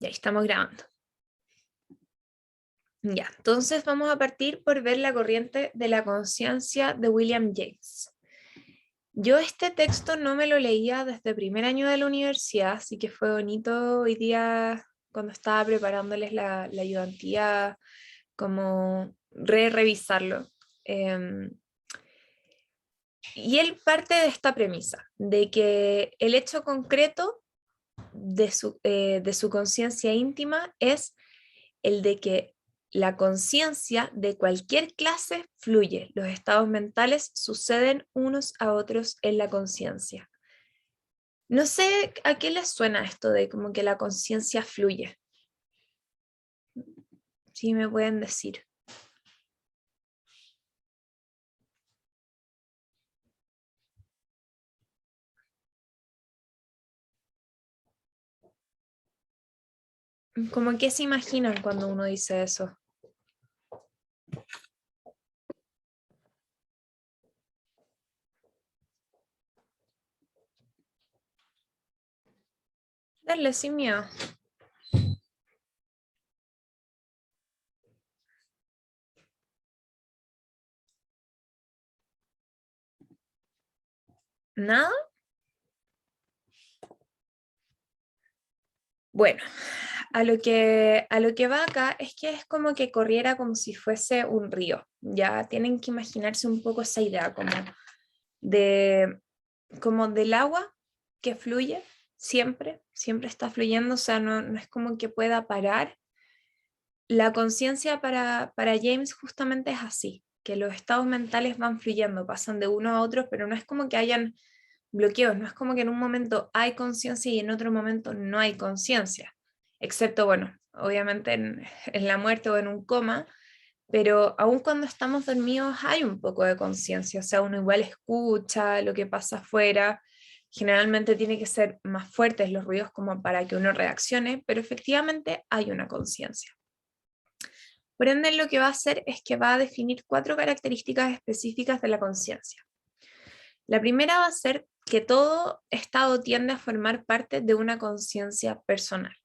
Ya estamos grabando. Ya, entonces vamos a partir por ver la corriente de la conciencia de William James. Yo este texto no me lo leía desde primer año de la universidad, así que fue bonito hoy día cuando estaba preparándoles la ayudantía, como revisarlo. Y él parte de esta premisa, de que el hecho concreto de su conciencia íntima es el de que la conciencia de cualquier clase fluye. Los estados mentales suceden unos a otros en la conciencia. No sé a qué les suena esto de como que la conciencia fluye. Sí, me pueden decir. ¿Cómo que se imaginan cuando uno dice eso? Dale, sin miedo. ¿Nada? Bueno, a lo que va acá es que es como que corriera como si fuese un río. Ya tienen que imaginarse un poco esa idea de, como del agua que fluye siempre, siempre está fluyendo, o sea, no es como que pueda parar. La conciencia para James justamente es así, que los estados mentales van fluyendo, pasan de uno a otro, pero no es como que hayan bloqueos, no es como que en un momento hay conciencia y en otro momento no hay conciencia, excepto, bueno, obviamente en la muerte o en un coma, pero aun cuando estamos dormidos hay un poco de conciencia, o sea, uno igual escucha lo que pasa afuera, generalmente tiene que ser más fuertes los ruidos como para que uno reaccione, pero efectivamente hay una conciencia. Por ende, lo que va a hacer es que va a definir 4 características específicas de la conciencia. La primera va a ser que todo estado tiende a formar parte de una conciencia personal.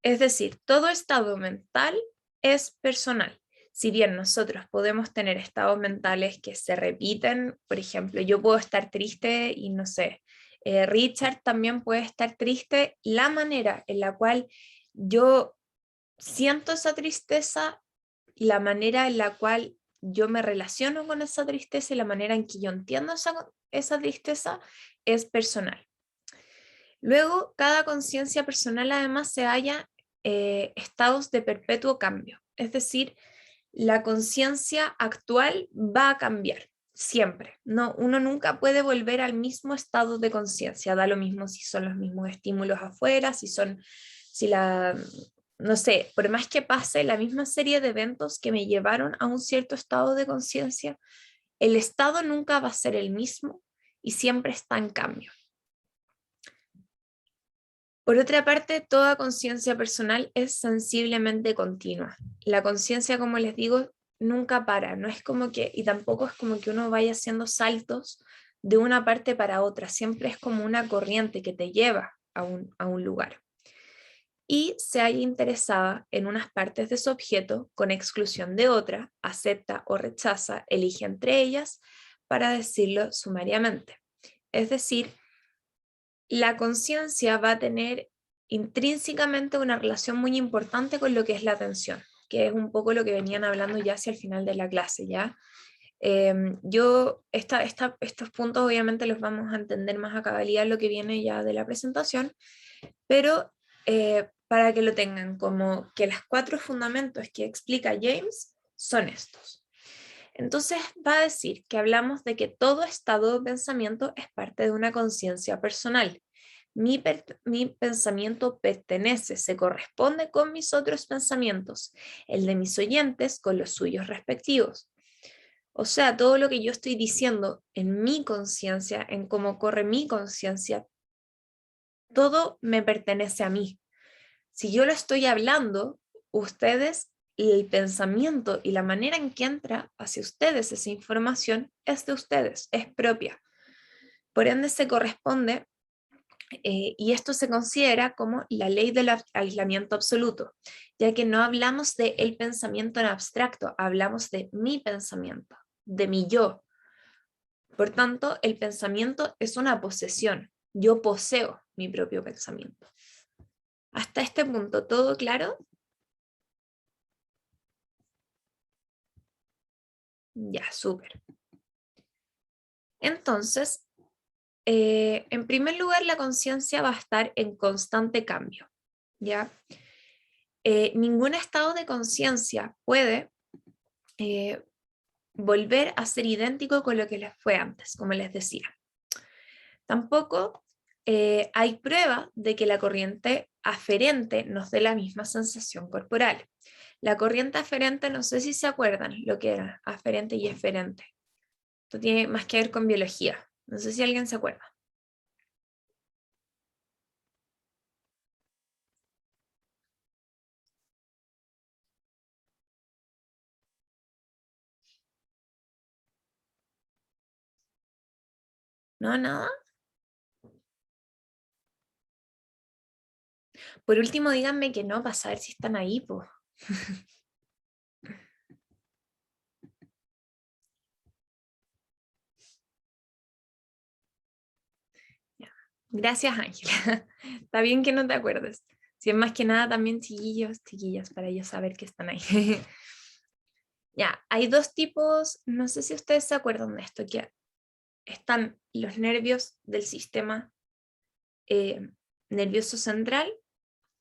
Es decir, todo estado mental es personal. Si bien nosotros podemos tener estados mentales que se repiten, por ejemplo, yo puedo estar triste y no sé, Richard también puede estar triste, la manera en la cual yo siento esa tristeza, la manera en la cual yo me relaciono con esa tristeza y la manera en que yo entiendo esa tristeza es personal. Luego, cada conciencia personal además se halla estados de perpetuo cambio, es decir, la conciencia actual va a cambiar siempre. No, uno nunca puede volver al mismo estado de conciencia, da lo mismo si son los mismos estímulos afuera, si la, no sé, por más que pase la misma serie de eventos que me llevaron a un cierto estado de conciencia, el estado nunca va a ser el mismo y siempre está en cambio. Por otra parte, toda conciencia personal es sensiblemente continua. La conciencia, como les digo, nunca para, no es como que, y tampoco es como que uno vaya haciendo saltos de una parte para otra, siempre es como una corriente que te lleva a un lugar. Y se halla interesada en unas partes de su objeto con exclusión de otra, acepta o rechaza, elige entre ellas, para decirlo sumariamente. Es decir, la conciencia va a tener intrínsecamente una relación muy importante con lo que es la atención, que es un poco lo que venían hablando ya hacia el final de la clase, ¿ya? Estos puntos obviamente los vamos a entender más a cabalidad en lo que viene ya de la presentación, pero para que lo tengan como que los 4 fundamentos que explica James son estos. Entonces va a decir que hablamos de que todo estado de pensamiento es parte de una conciencia personal. Mi pensamiento pertenece, se corresponde con mis otros pensamientos, el de mis oyentes con los suyos respectivos. O sea, todo lo que yo estoy diciendo en mi conciencia, en cómo corre mi conciencia, todo me pertenece a mí. Si yo lo estoy hablando, ustedes, el pensamiento y la manera en que entra hacia ustedes esa información es de ustedes, es propia. Por ende, se corresponde Y esto se considera como la ley del aislamiento absoluto, ya que no hablamos de el pensamiento en abstracto, hablamos de mi pensamiento, de mi yo. Por tanto, el pensamiento es una posesión. Yo poseo mi propio pensamiento. Hasta este punto, ¿todo claro? Ya, súper. Entonces, en primer lugar, la conciencia va a estar en constante cambio, ¿ya? Ningún estado de conciencia puede volver a ser idéntico con lo que les fue antes, como les decía. Tampoco hay prueba de que la corriente aferente nos dé la misma sensación corporal. La corriente aferente, no sé si se acuerdan lo que era aferente y eferente. Esto tiene más que ver con biología. No sé si alguien se acuerda. ¿No? ¿Nada? Por último, díganme que no, para saber si están ahí, pues. Gracias, Ángela. Está bien que no te acuerdes. Si es más que nada también chiquillos, chiquillas, para ellos saber que están ahí. Ya, hay dos tipos, no sé si ustedes se acuerdan de esto, que están los nervios del sistema eh, nervioso central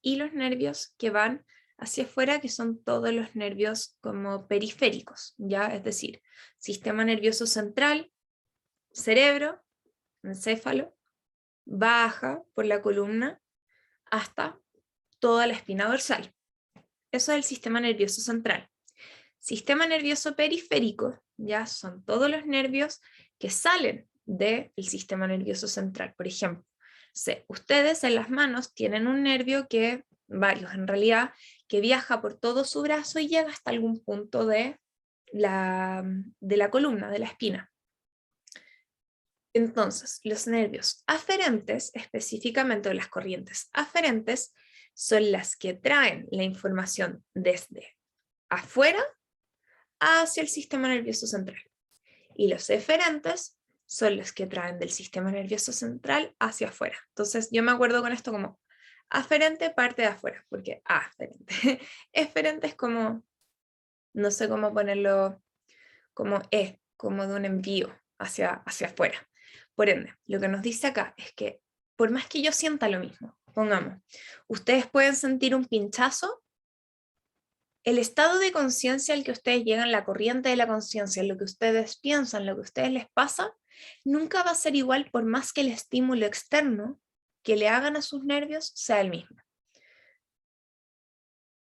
y los nervios que van hacia afuera, que son todos los nervios como periféricos, ¿ya? Es decir, sistema nervioso central, cerebro, encéfalo, baja por la columna hasta toda la espina dorsal. Eso es el sistema nervioso central. Sistema nervioso periférico, ya son todos los nervios que salen del sistema nervioso central. Por ejemplo, ustedes en las manos tienen un nervio que, varios en realidad, que viaja por todo su brazo y llega hasta algún punto de la columna, de la espina. Entonces, los nervios aferentes, específicamente las corrientes aferentes, son las que traen la información desde afuera hacia el sistema nervioso central. Y los eferentes son los que traen del sistema nervioso central hacia afuera. Entonces, yo me acuerdo con esto como aferente parte de afuera, porque aferente. Eferente es como, no sé cómo ponerlo, como como de un envío hacia afuera. Por ende, lo que nos dice acá es que por más que yo sienta lo mismo, pongamos, ustedes pueden sentir un pinchazo, el estado de conciencia al que ustedes llegan, la corriente de la conciencia, lo que ustedes piensan, lo que a ustedes les pasa, nunca va a ser igual por más que el estímulo externo que le hagan a sus nervios sea el mismo.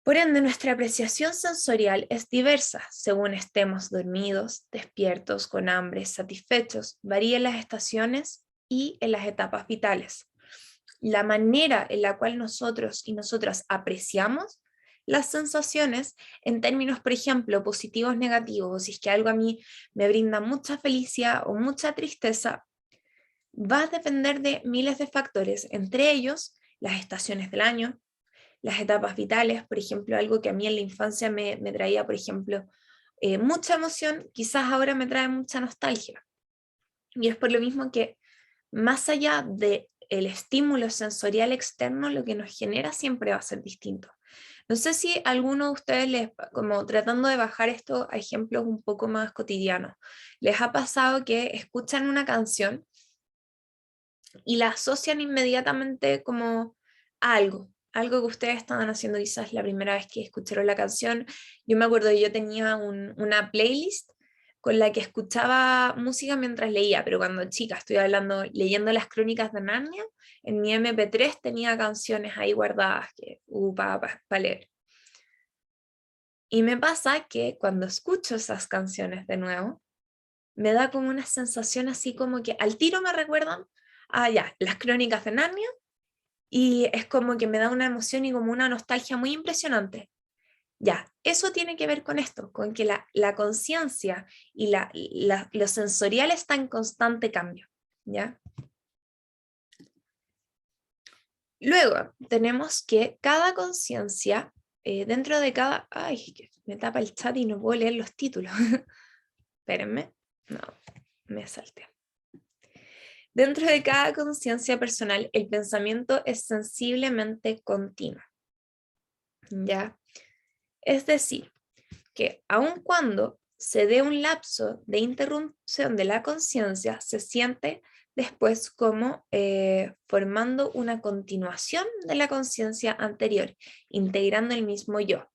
Por ende, nuestra apreciación sensorial es diversa según estemos dormidos, despiertos, con hambre, satisfechos, varía en las estaciones y en las etapas vitales. La manera en la cual nosotros y nosotras apreciamos las sensaciones en términos, por ejemplo, positivos, negativos, o si es que algo a mí me brinda mucha felicidad o mucha tristeza, va a depender de miles de factores, entre ellos las estaciones del año, las etapas vitales, por ejemplo, algo que a mí en la infancia me traía, por ejemplo, mucha emoción, quizás ahora me trae mucha nostalgia. Y es por lo mismo que más allá del estímulo sensorial externo, lo que nos genera siempre va a ser distinto. No sé si a alguno de ustedes, como tratando de bajar esto a ejemplos un poco más cotidianos, les ha pasado que escuchan una canción y la asocian inmediatamente como a algo que ustedes estaban haciendo quizás la primera vez que escucharon la canción. Yo me acuerdo que yo tenía una playlist con la que escuchaba música mientras leía, pero cuando chica, estoy hablando, leyendo las crónicas de Narnia, en mi MP3 tenía canciones ahí guardadas que, para leer. Y me pasa que cuando escucho esas canciones de nuevo, me da como una sensación así como que al tiro me recuerdan ya, las crónicas de Narnia, y es como que me da una emoción y como una nostalgia muy impresionante. Ya, eso tiene que ver con esto, con que la conciencia y lo sensorial está en constante cambio, ¿ya? Luego tenemos que cada conciencia, dentro de cada... Ay, que me tapa el chat y no puedo leer los títulos. Espérenme. No, me salté. Dentro de cada conciencia personal, el pensamiento es sensiblemente continuo. ¿Ya? Es decir, que aun cuando se dé un lapso de interrupción de la conciencia, se siente después como formando una continuación de la conciencia anterior, integrando el mismo yo.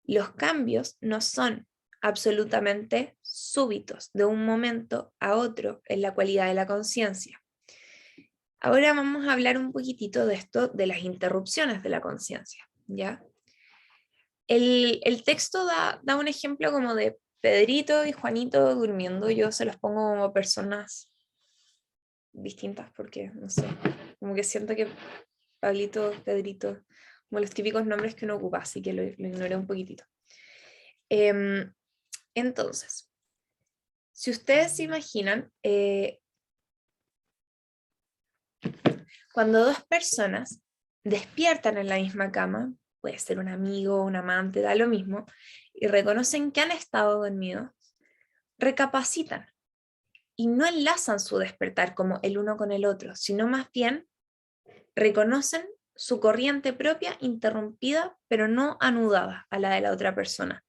Los cambios no son absolutamente súbitos de un momento a otro en la cualidad de la conciencia. Ahora vamos a hablar un poquitito de esto, de las interrupciones de la conciencia, ¿ya? El texto da un ejemplo como de Pedrito y Juanito durmiendo. Yo se los pongo como personas distintas porque, no sé, como que siento que Pablito, Pedrito, como los típicos nombres que uno ocupa, así que lo ignoré un poquitito. Entonces, si ustedes se imaginan, cuando dos personas despiertan en la misma cama, puede ser un amigo, un amante, da lo mismo, y reconocen que han estado dormidos, recapacitan y no enlazan su despertar como el uno con el otro, sino más bien reconocen su corriente propia interrumpida, pero no anudada a la de la otra persona.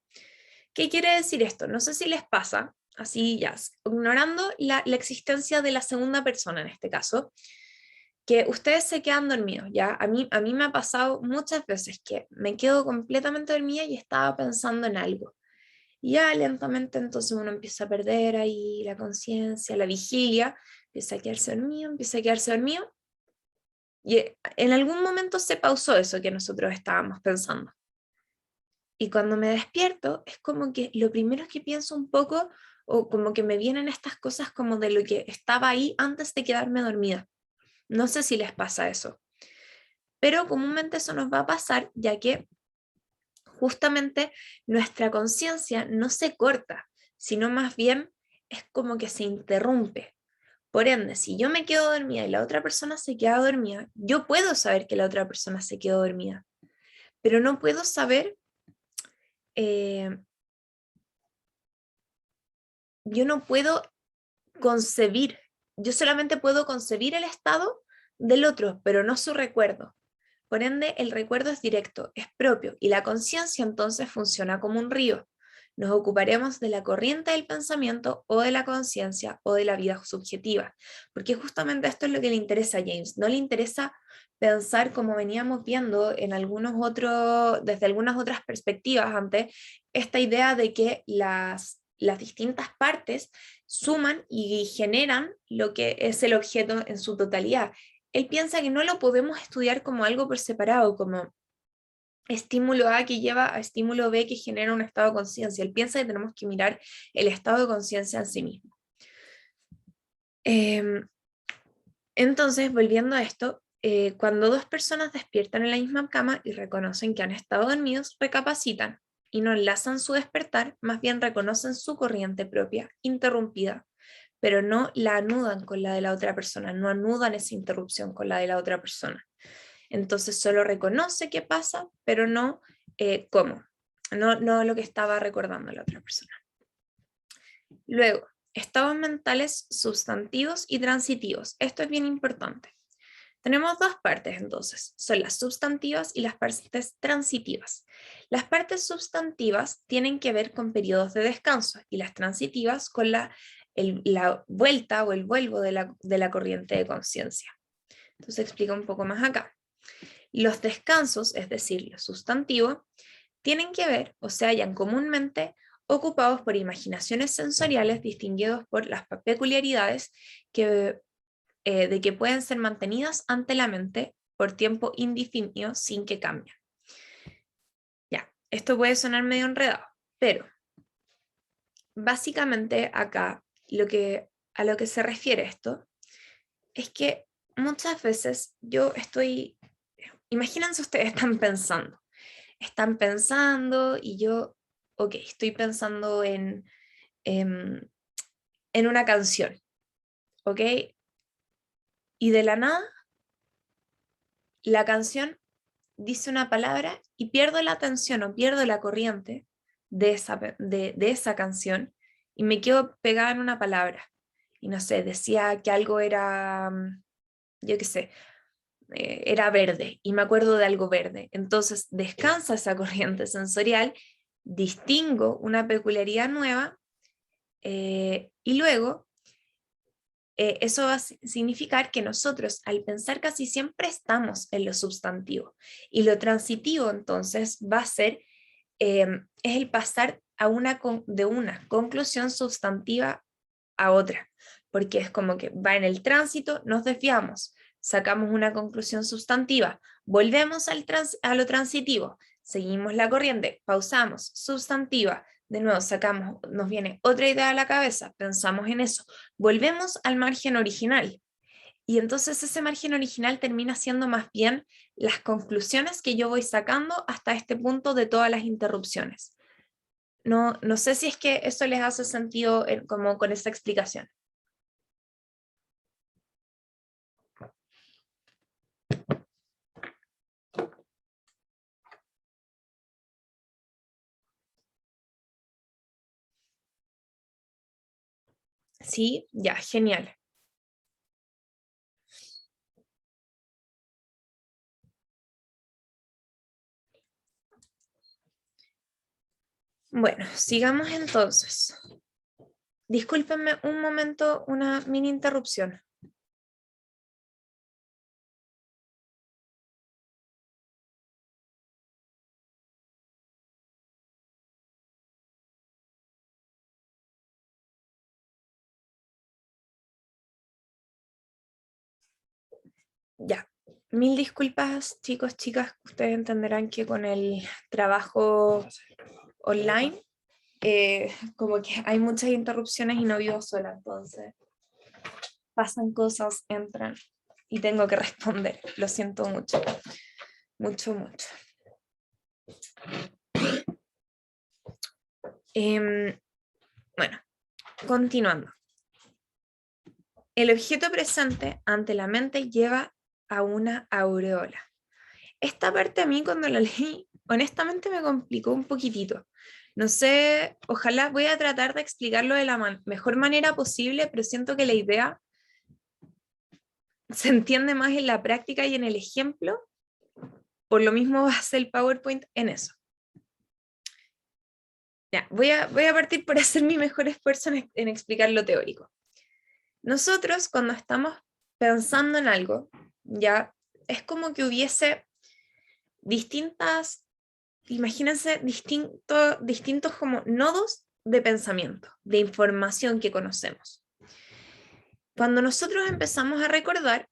¿Qué quiere decir esto? No sé si les pasa, así ya, ignorando la existencia de la segunda persona en este caso, que ustedes se quedan dormidos, ¿ya? A mí me ha pasado muchas veces que me quedo completamente dormida y estaba pensando en algo. Y ya lentamente entonces uno empieza a perder ahí la conciencia, la vigilia, empieza a quedarse dormido, y en algún momento se pausó eso que nosotros estábamos pensando. Y cuando me despierto, es como que lo primero que pienso un poco, o como que me vienen estas cosas como de lo que estaba ahí antes de quedarme dormida. No sé si les pasa eso, pero comúnmente eso nos va a pasar ya que justamente nuestra conciencia no se corta, sino más bien es como que se interrumpe. Por ende, si yo me quedo dormida y la otra persona se queda dormida, yo puedo saber que la otra persona se quedó dormida, pero no puedo saber, eh, yo no puedo concebir, yo solamente puedo concebir el estado del otro, pero no su recuerdo. Por ende, el recuerdo es directo, es propio, y la conciencia entonces funciona como un río. Nos ocuparemos de la corriente del pensamiento o de la conciencia o de la vida subjetiva, porque justamente esto es lo que le interesa a James. No le interesa pensar como veníamos viendo en desde algunas otras perspectivas antes, esta idea de que las distintas partes suman y generan lo que es el objeto en su totalidad. Él piensa que no lo podemos estudiar como algo por separado, como estímulo A que lleva a estímulo B que genera un estado de conciencia. Él piensa que tenemos que mirar el estado de conciencia en sí mismo. Entonces, volviendo a esto, cuando dos personas despiertan en la misma cama y reconocen que han estado dormidos, recapacitan y no enlazan su despertar, más bien reconocen su corriente propia, interrumpida, pero no la anudan con la de la otra persona, no anudan esa interrupción con la de la otra persona. Entonces solo reconoce qué pasa, pero no cómo, no lo que estaba recordando la otra persona. Luego, estados mentales sustantivos y transitivos. Esto es bien importante. Tenemos dos partes entonces, son las sustantivas y las partes transitivas. Las partes sustantivas tienen que ver con periodos de descanso y las transitivas con la vuelta o el vuelvo de la corriente de conciencia. Entonces explica un poco más acá. Los descansos, es decir, los sustantivos, tienen que ver o se hallan comúnmente ocupados por imaginaciones sensoriales distinguidos por las peculiaridades de que pueden ser mantenidas ante la mente por tiempo indefinido sin que cambien. Ya, esto puede sonar medio enredado, pero básicamente acá a lo que se refiere esto es que muchas veces yo estoy, imagínense ustedes están pensando y yo, ok, estoy pensando en una canción, ok, y de la nada la canción dice una palabra y pierdo la atención o pierdo la corriente de esa canción y me quedo pegada en una palabra. Y no sé, decía que algo era, yo qué sé, era verde y me acuerdo de algo verde. Entonces descansa esa corriente sensorial, distingo una peculiaridad nueva y luego eso va a significar que nosotros al pensar casi siempre estamos en lo sustantivo y lo transitivo entonces va a ser es el pasar de una conclusión sustantiva a otra, porque es como que va en el tránsito, nos desviamos, sacamos una conclusión sustantiva, volvemos a lo transitivo, seguimos la corriente, pausamos, sustantiva, de nuevo sacamos, nos viene otra idea a la cabeza, pensamos en eso, volvemos al margen original. Y entonces ese margen original termina siendo más bien las conclusiones que yo voy sacando hasta este punto de todas las interrupciones. No sé si es que eso les hace sentido como con esa explicación. Sí, ya, genial. Bueno, sigamos entonces. Discúlpenme un momento, una mini interrupción. Ya, mil disculpas chicos, chicas, ustedes entenderán que con el trabajo online, como que hay muchas interrupciones y no vivo sola, entonces pasan cosas, entran y tengo que responder. Lo siento mucho, mucho, mucho. Bueno, continuando. El objeto presente ante la mente lleva a una aureola. Esta parte a mí cuando la leí, honestamente me complicó un poquitito. No sé, ojalá voy a tratar de explicarlo de la mejor manera posible, pero siento que la idea se entiende más en la práctica y en el ejemplo. Por lo mismo va a ser el PowerPoint en eso. Ya, voy a partir por hacer mi mejor esfuerzo en explicar lo teórico. Nosotros cuando estamos pensando en algo, ya es como que hubiese distintas, imagínense, distintos como nodos de pensamiento, de información que conocemos. Cuando nosotros empezamos a recordar,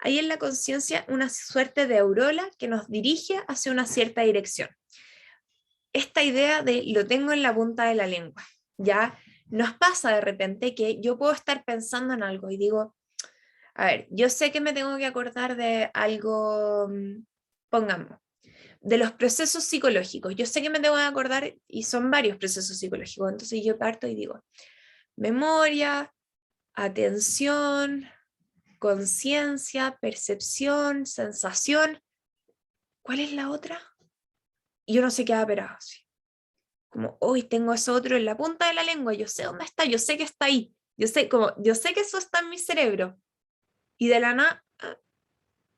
hay en la conciencia una suerte de aureola que nos dirige hacia una cierta dirección. Esta idea de lo tengo en la punta de la lengua, ¿ya? Nos pasa de repente que yo puedo estar pensando en algo y digo, a ver, yo sé que me tengo que acordar de algo, pongamos, de los procesos psicológicos. Yo sé que me tengo que acordar y son varios procesos psicológicos. Entonces yo parto y digo, memoria, atención, conciencia, percepción, sensación. ¿Cuál es la otra? Y yo no sé qué ha operado así. Como, hoy tengo eso otro en la punta de la lengua, yo sé dónde está, yo sé que está ahí. Yo sé que eso está en mi cerebro. Y de la nada,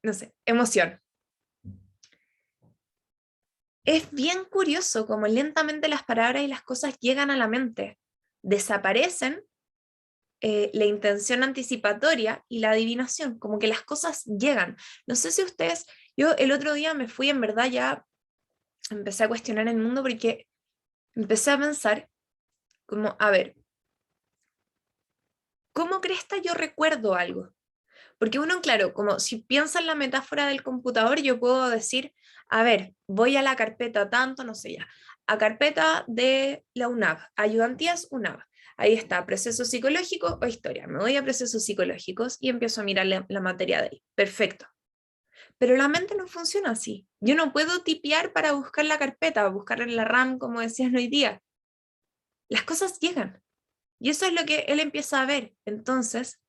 no sé, emoción. Es bien curioso como lentamente las palabras y las cosas llegan a la mente, desaparecen la intención anticipatoria y la adivinación, como que las cosas llegan. No sé si ustedes, yo el otro día me fui, en verdad ya empecé a cuestionar el mundo porque empecé a pensar como, a ver, ¿cómo cresta yo recuerdo algo? Porque uno, claro, como si piensa en la metáfora del computador, yo puedo decir, a ver, voy a la carpeta tanto, no sé ya, a carpeta de la UNAV, ayudantías UNAV. Ahí está, proceso psicológico o historia. Me voy a procesos psicológicos y empiezo a mirar la materia de ahí. Perfecto. Pero la mente no funciona así. Yo no puedo tipear para buscar la carpeta o buscar en la RAM, como decías hoy día. Las cosas llegan. Y eso es lo que él empieza a ver. Entonces,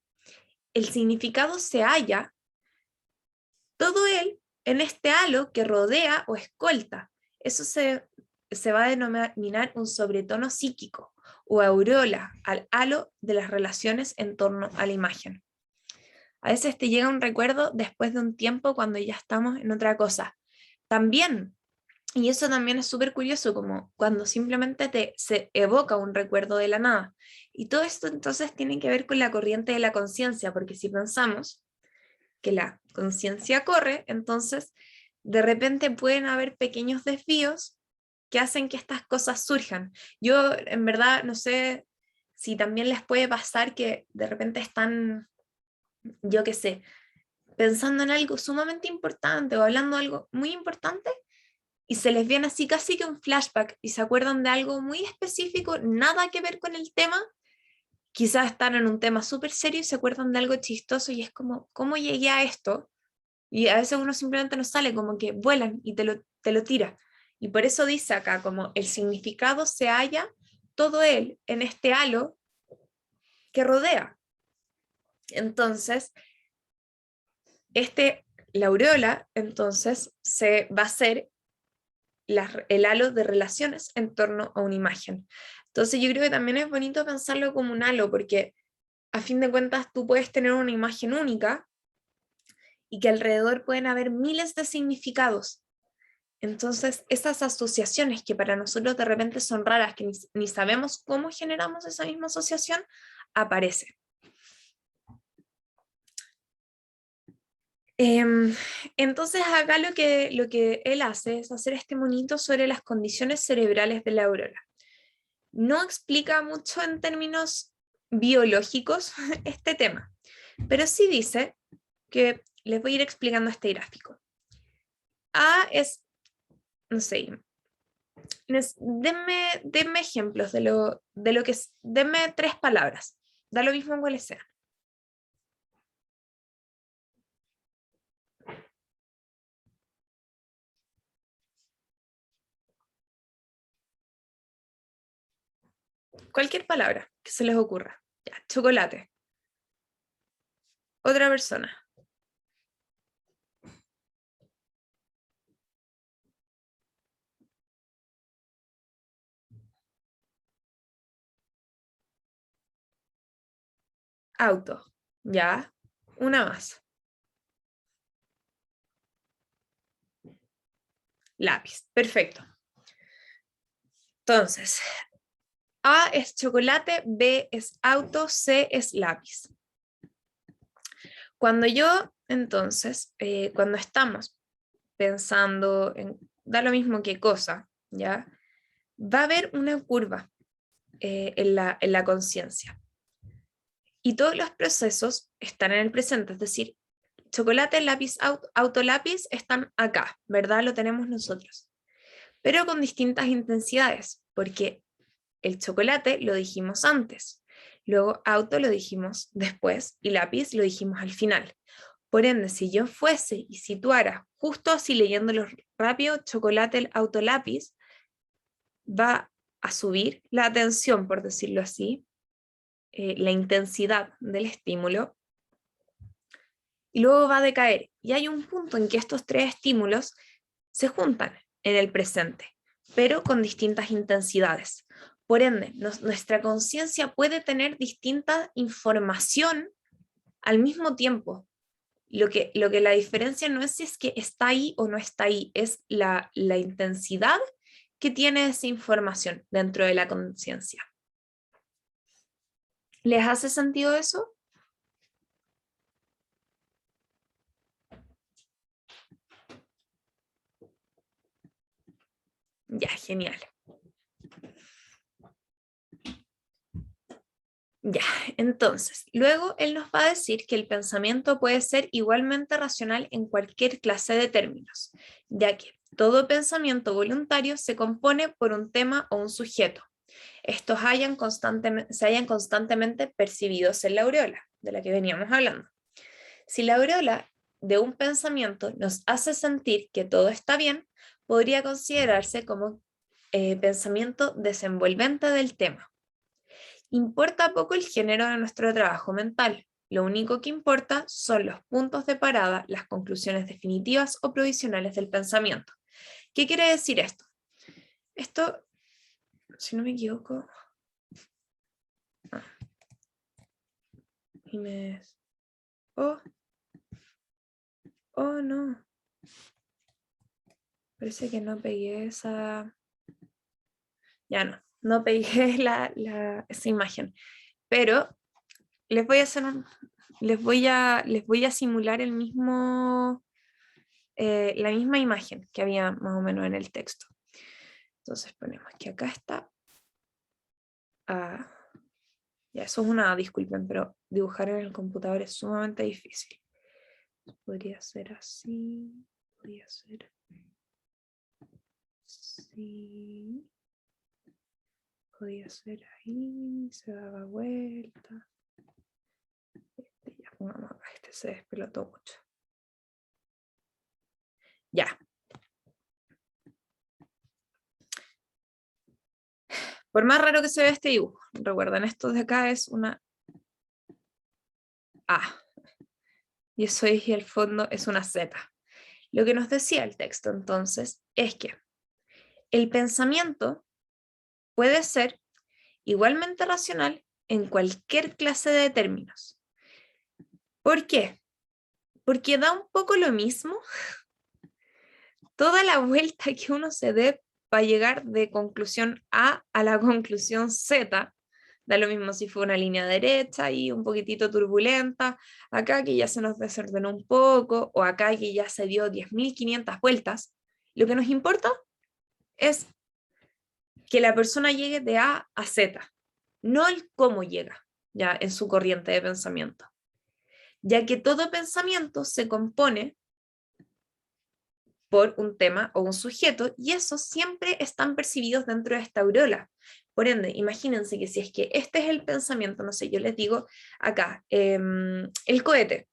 el significado se halla todo él en este halo que rodea o escolta. Eso se va a denominar un sobretono psíquico o aureola al halo de las relaciones en torno a la imagen. A veces te llega un recuerdo después de un tiempo cuando ya estamos en otra cosa. También, y eso también es súper curioso, como cuando simplemente se evoca un recuerdo de la nada. Y todo esto entonces tiene que ver con la corriente de la conciencia, porque si pensamos que la conciencia corre, entonces de repente pueden haber pequeños desvíos que hacen que estas cosas surjan. Yo en verdad no sé si también les puede pasar que de repente están, yo qué sé, pensando en algo sumamente importante o hablando de algo muy importante y se les viene así casi que un flashback y se acuerdan de algo muy específico, nada que ver con el tema. Quizás están en un tema súper serio y se acuerdan de algo chistoso y es como, ¿cómo llegué a esto? Y a veces uno simplemente no sale, como que vuelan y te lo tira. Y por eso dice acá, como el significado se halla todo él en este halo que rodea. Entonces, la aureola, entonces, se va a ser el halo de relaciones en torno a una imagen. Entonces, yo creo que también es bonito pensarlo como un halo, porque a fin de cuentas tú puedes tener una imagen única y que alrededor pueden haber miles de significados. Entonces, esas asociaciones que para nosotros de repente son raras, que ni sabemos cómo generamos esa misma asociación, aparecen. Entonces, acá lo que él hace es hacer este monito sobre las condiciones cerebrales de la aurora. No explica mucho en términos biológicos este tema, pero sí dice que les voy a ir explicando este gráfico. A es, no sé, denme ejemplos de lo que es, denme 3 palabras, da lo mismo cuáles sean. Cualquier palabra que se les ocurra. Ya, chocolate. Otra persona. Auto. Ya. Una más. Lápiz. Perfecto. Entonces, A es chocolate, B es auto, C es lápiz. Cuando entonces, cuando estamos pensando en, da lo mismo que cosa, ¿ya? Va a haber una curva en la conciencia. Y todos los procesos están en el presente, es decir, chocolate, lápiz, auto, lápiz están acá, ¿verdad? Lo tenemos nosotros. Pero con distintas intensidades, porque el chocolate lo dijimos antes, luego auto lo dijimos después y lápiz lo dijimos al final. Por ende, si yo fuese y situara justo así leyéndolo rápido, chocolate, el auto, lápiz, va a subir la atención, por decirlo así, la intensidad del estímulo, y luego va a decaer. Y hay un punto en que estos 3 estímulos se juntan en el presente, pero con distintas intensidades. Por ende, nuestra conciencia puede tener distinta información al mismo tiempo. Lo que la diferencia no es si es que está ahí o no está ahí, es la intensidad que tiene esa información dentro de la conciencia. ¿Les hace sentido eso? Ya, genial. Ya, entonces, luego él nos va a decir que el pensamiento puede ser igualmente racional en cualquier clase de términos, ya que todo pensamiento voluntario se compone por un tema o un sujeto. Estos se hayan constantemente percibidos en la aureola, de la que veníamos hablando. Si la aureola de un pensamiento nos hace sentir que todo está bien, podría considerarse como pensamiento desenvolvente del tema. Importa poco el género de nuestro trabajo mental, Lo único que importa son los puntos de parada, las conclusiones definitivas o provisionales del pensamiento. ¿Qué quiere decir esto? Esto, si no me equivoco... Oh, no. Parece que no pegué esa... Ya no pegué esa imagen. Pero les voy a hacer les voy a simular el mismo, la misma imagen que había más o menos en el texto. Entonces ponemos que acá está. Ya, eso es una, disculpen, pero dibujar en el computador es sumamente difícil. Podría ser así, podría ser así, podría ser ahí, se daba vuelta. Ya pongamos acá, se despelotó mucho. Ya. Por más raro que se vea este dibujo, recuerden, esto de acá es una A. Y eso es, y el fondo es una Z. Lo que nos decía el texto entonces es que el pensamiento puede ser igualmente racional en cualquier clase de términos. ¿Por qué? Porque da un poco lo mismo toda la vuelta que uno se dé para llegar de conclusión A a la conclusión Z. Da lo mismo si fue una línea derecha y un poquitito turbulenta, acá que ya se nos desordenó un poco, o acá que ya se dio 10.500 vueltas. Lo que nos importa es que la persona llegue de A a Z, no el cómo llega ya en su corriente de pensamiento, ya que todo pensamiento se compone por un tema o un sujeto, y esos siempre están percibidos dentro de esta aureola. Por ende, imagínense que si es que este es el pensamiento, no sé, yo les digo acá, el cohete,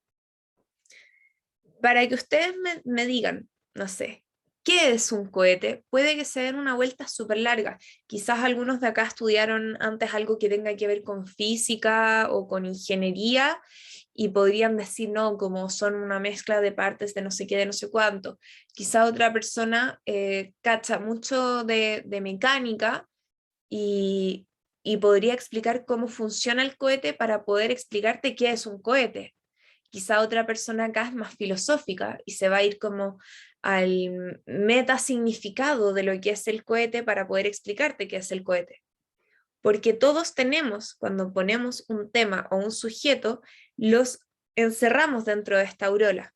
para que ustedes me digan, no sé, ¿qué es un cohete? Puede que se den una vuelta súper larga. Quizás algunos de acá estudiaron antes algo que tenga que ver con física o con ingeniería y podrían decir, no, como son una mezcla de partes de no sé qué, de no sé cuánto. Quizá otra persona cacha mucho de mecánica y podría explicar cómo funciona el cohete para poder explicarte qué es un cohete. Quizá otra persona acá es más filosófica y se va a ir como al metasignificado de lo que es el cohete para poder explicarte qué es el cohete. Porque todos tenemos, cuando ponemos un tema o un sujeto, los encerramos dentro de esta aureola,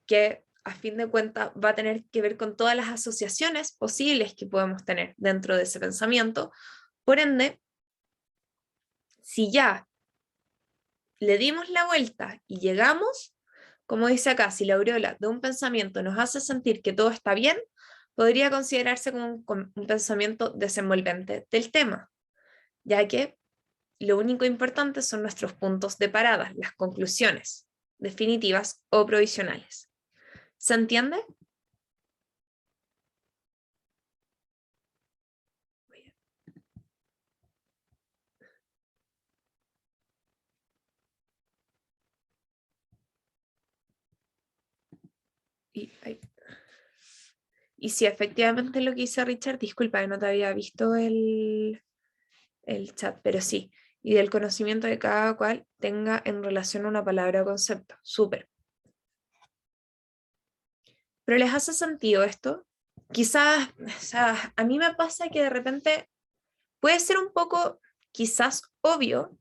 que a fin de cuentas va a tener que ver con todas las asociaciones posibles que podemos tener dentro de ese pensamiento. Por ende, si ya le dimos la vuelta y llegamos, como dice acá, si la aureola de un pensamiento nos hace sentir que todo está bien, podría considerarse como un pensamiento desenvolvente del tema, ya que lo único importante son nuestros puntos de parada, las conclusiones definitivas o provisionales. ¿Se entiende? Y si efectivamente lo que dice Richard, disculpa que no te había visto el chat, pero sí, y del conocimiento de cada cual tenga en relación a una palabra o concepto. Súper. ¿Pero les hace sentido esto? Quizás, o sea, a mí me pasa que de repente puede ser un poco, quizás obvio,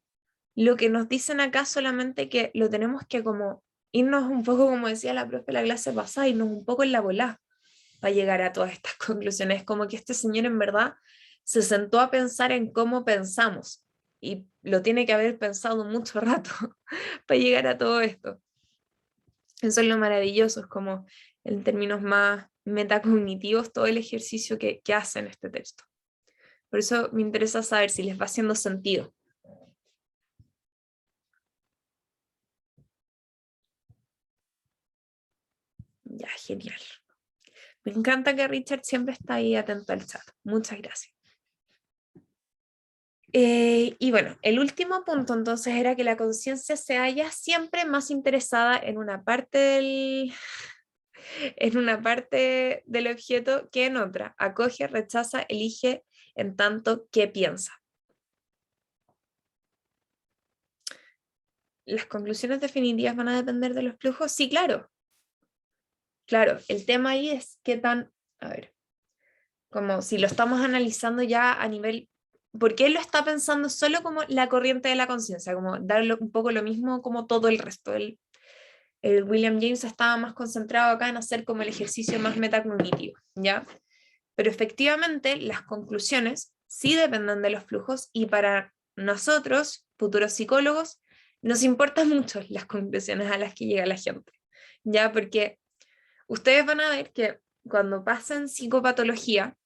lo que nos dicen acá, solamente que lo tenemos que como irnos un poco, como decía la profe la clase pasada, irnos un poco en la volá para llegar a todas estas conclusiones. Como que este señor en verdad se sentó a pensar en cómo pensamos y lo tiene que haber pensado mucho rato para llegar a todo esto. Eso es lo maravilloso, es como en términos más metacognitivos todo el ejercicio que hace en este texto. Por eso me interesa saber si les va haciendo sentido. Ya, genial. Me encanta que Richard siempre está ahí atento al chat. Muchas gracias. Y bueno, el último punto entonces era que la conciencia se halla siempre más interesada en una parte en una parte del objeto que en otra. Acoge, rechaza, elige en tanto que piensa. ¿Las conclusiones definitivas van a depender de los flujos? Sí, claro. Claro, el tema ahí es qué tan, a ver, como si lo estamos analizando ya a nivel, porque él lo está pensando solo como la corriente de la conciencia, como darle un poco lo mismo como todo el resto. El William James estaba más concentrado acá en hacer como el ejercicio más metacognitivo, ¿ya? Pero efectivamente las conclusiones sí dependen de los flujos y para nosotros, futuros psicólogos, nos importan mucho las conclusiones a las que llega la gente, ¿ya? Porque ustedes van a ver que cuando pasan psicopatología,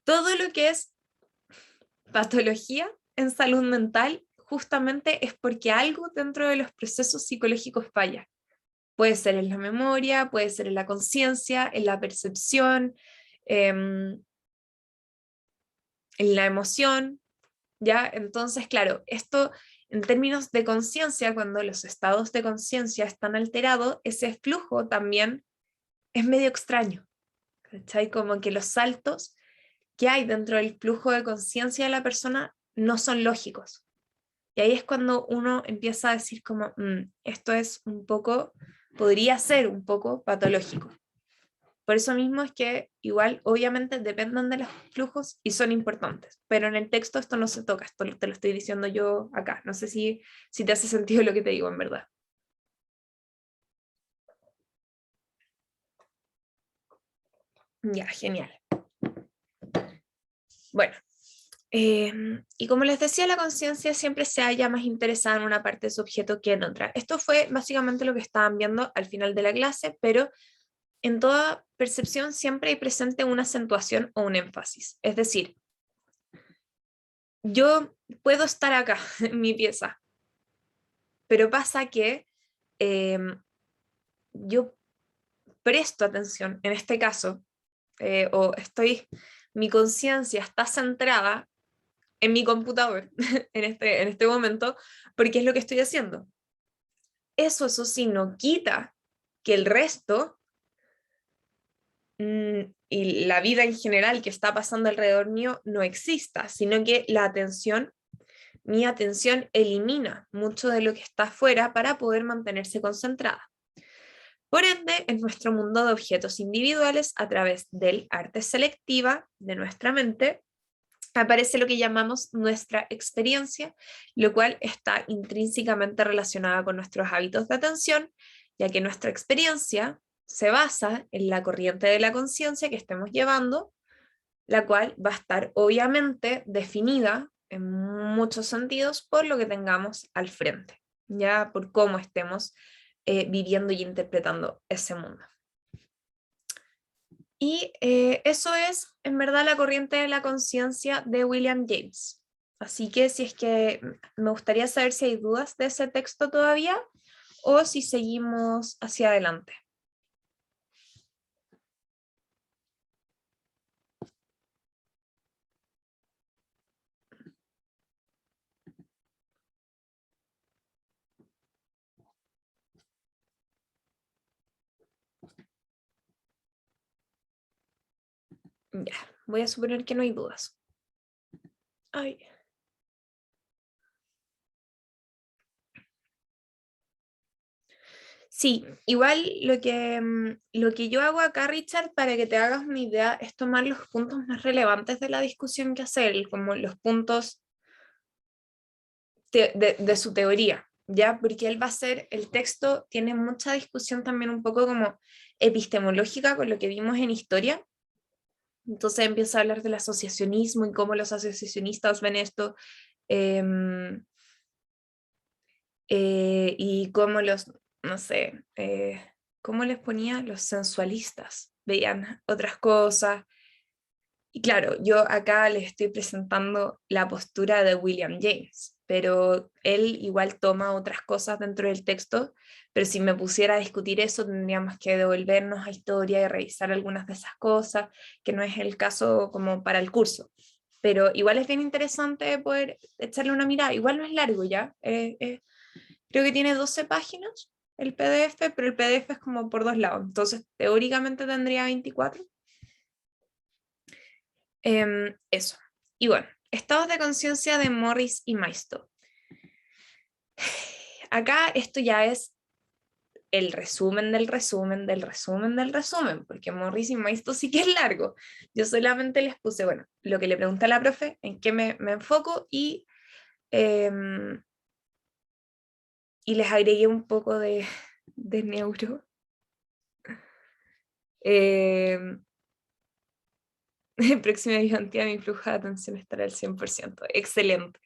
todo lo que es patología en salud mental justamente es porque algo dentro de los procesos psicológicos falla. Puede ser en la memoria, puede ser en la conciencia, en la percepción, en la emoción, ¿ya? Entonces, claro, esto en términos de conciencia, cuando los estados de conciencia están alterados, ese flujo también es medio extraño, ¿cachai? Como que los saltos que hay dentro del flujo de conciencia de la persona no son lógicos. Y ahí es cuando uno empieza a decir como, esto es un poco, podría ser un poco patológico. Por eso mismo es que igual, obviamente, dependen de los flujos y son importantes, pero en el texto esto no se toca, esto te lo estoy diciendo yo acá. No sé si te hace sentido lo que te digo, en verdad. Ya, genial. Bueno, y como les decía, la conciencia siempre se halla más interesada en una parte de su objeto que en otra. Esto fue básicamente lo que estaban viendo al final de la clase, pero en toda percepción siempre hay presente una acentuación o un énfasis. Es decir, yo puedo estar acá en mi pieza, pero pasa que eh, yo presto atención en este caso, o mi conciencia está centrada en mi computador en este momento, porque es lo que estoy haciendo. Eso sí, no quita que el resto y la vida en general que está pasando alrededor mío no exista, sino que mi atención elimina mucho de lo que está afuera para poder mantenerse concentrada. Por ende, en nuestro mundo de objetos individuales, a través del arte selectiva de nuestra mente, aparece lo que llamamos nuestra experiencia, lo cual está intrínsecamente relacionada con nuestros hábitos de atención, ya que nuestra experiencia se basa en la corriente de la conciencia que estemos llevando, la cual va a estar obviamente definida en muchos sentidos por lo que tengamos al frente, ya por cómo estemos viviendo y interpretando ese mundo. Y eso es en verdad la corriente de la conciencia de William James. Así que si es que me gustaría saber si hay dudas de ese texto todavía o si seguimos hacia adelante. Ya, voy a suponer que no hay dudas. Ay. Sí, igual lo que yo hago acá, Richard, para que te hagas una idea, es tomar los puntos más relevantes de la discusión que hacer, como los puntos de su teoría, ¿ya? Porque él va a ser, el texto tiene mucha discusión también un poco como epistemológica con lo que vimos en historia. Entonces empieza a hablar del asociacionismo y cómo los asociacionistas ven esto, eh, y cómo no sé, cómo les ponía los sensualistas, veían otras cosas. Y claro, yo acá les estoy presentando la postura de William James, pero él igual toma otras cosas dentro del texto, pero si me pusiera a discutir eso tendríamos que devolvernos a historia y revisar algunas de esas cosas, que no es el caso como para el curso. pero igual es bien interesante poder echarle una mirada. Igual no es largo ya, creo que tiene 12 páginas el PDF, pero el PDF es como por 2 lados, entonces teóricamente tendría 24. Eso. Y bueno, estados de conciencia de Morris y Maisto. Acá esto ya es el resumen del resumen del resumen del resumen, porque Morris y Maisto sí que es largo. Yo solamente les puse, bueno, lo que le pregunté a la profe, en qué me enfoco, y les agregué un poco de neuro. Próxima ayudantía, mi flujo de atención estará al 100%. Excelente.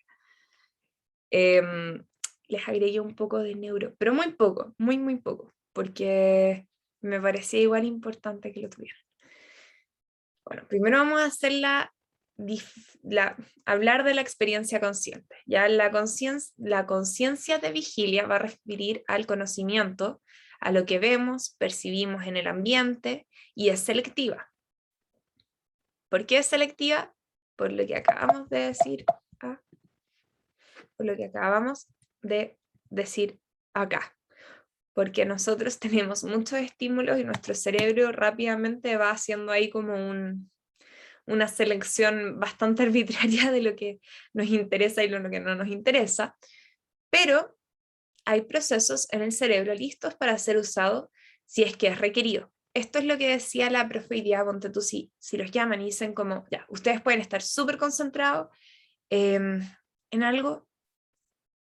Les agregué un poco de neuro, pero muy poco, muy, muy poco, porque me parecía igual importante que lo tuvieran. Bueno, primero vamos a hacer hablar de la experiencia consciente. Ya la conciencia de vigilia va a referir al conocimiento, a lo que vemos, percibimos en el ambiente, y es selectiva. ¿Por qué es selectiva? Por lo que acabamos de decir, por lo que acabamos de decir acá. Porque nosotros tenemos muchos estímulos y nuestro cerebro rápidamente va haciendo ahí como una selección bastante arbitraria de lo que nos interesa y lo que no nos interesa, pero hay procesos en el cerebro listos para ser usados si es que es requerido. Esto es lo que decía la profe Idia Montetú, si los llaman y dicen como, ya, ustedes pueden estar súper concentrados en algo,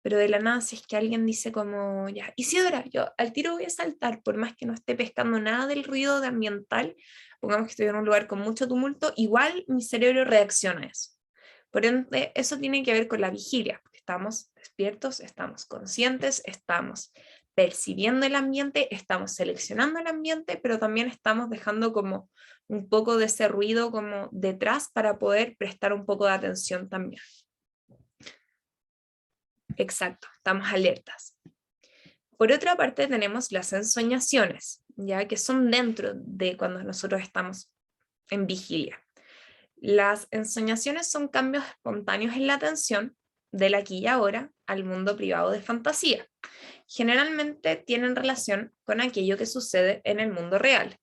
pero de la nada si es que alguien dice como, ya, Isidora, yo al tiro voy a saltar, por más que no esté pescando nada del ruido de ambiental, pongamos que estoy en un lugar con mucho tumulto, igual mi cerebro reacciona a eso. Por ende, eso tiene que ver con la vigilia, porque estamos despiertos, estamos conscientes, estamos percibiendo el ambiente, estamos seleccionando el ambiente, pero también estamos dejando como un poco de ese ruido como detrás para poder prestar un poco de atención también. Exacto, estamos alertas. Por otra parte tenemos las ensoñaciones, ya que son dentro de cuando nosotros estamos en vigilia. Las ensoñaciones son cambios espontáneos en la atención del aquí y ahora al mundo privado de fantasía. Generalmente tienen relación con aquello que sucede en el mundo real.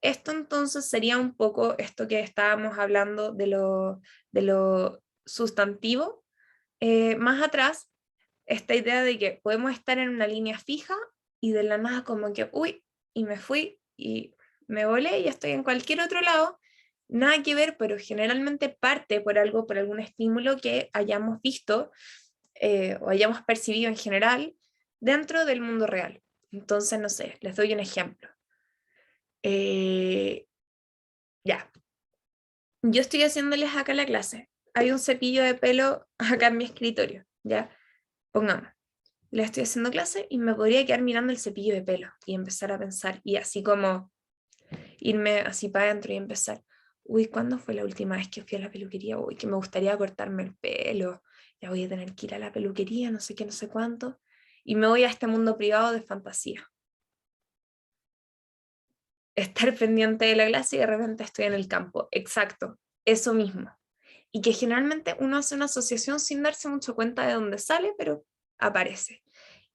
Esto entonces sería un poco esto que estábamos hablando de lo sustantivo. Más atrás, esta idea de que podemos estar en una línea fija y de la nada como que, uy, y me fui y me volé y estoy en cualquier otro lado, nada que ver, pero generalmente parte por algo, por algún estímulo que hayamos visto o hayamos percibido en general dentro del mundo real. Entonces, no sé, les doy un ejemplo. Ya, yo estoy haciéndoles acá la clase. Hay un cepillo de pelo acá en mi escritorio, ¿ya? Pongamos. Le estoy haciendo clase y me podría quedar mirando el cepillo de pelo y empezar a pensar y así como irme así para adentro y empezar, uy, ¿cuándo fue la última vez que fui a la peluquería? Uy, que me gustaría cortarme el pelo, ya voy a tener que ir a la peluquería, no sé qué, no sé cuánto, y me voy a este mundo privado de fantasía. Estar pendiente de la clase y de repente estoy en el campo, exacto, eso mismo. Y que generalmente uno hace una asociación sin darse mucho cuenta de dónde sale, pero aparece.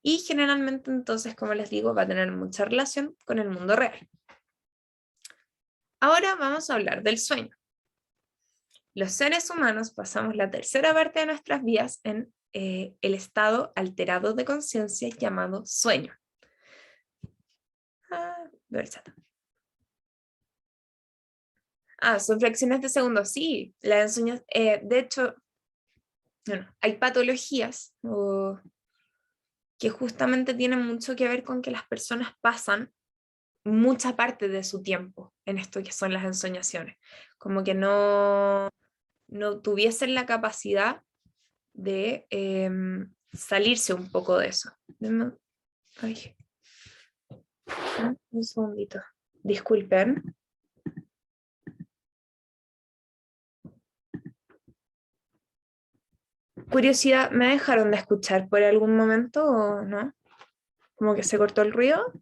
Y generalmente entonces, como les digo, va a tener mucha relación con el mundo real. Ahora vamos a hablar del sueño. Los seres humanos pasamos la tercera parte de nuestras vidas en el estado alterado de conciencia llamado sueño. Veo el chat. Son fracciones de segundos, sí. De hecho, bueno, hay patologías que justamente tienen mucho que ver con que las personas pasan mucha parte de su tiempo en esto que son las ensoñaciones, como que no tuviesen la capacidad de salirse un poco de eso. Ay, un segundito, disculpen. Curiosidad, ¿me dejaron de escuchar por algún momento o no? Como que se cortó el ruido.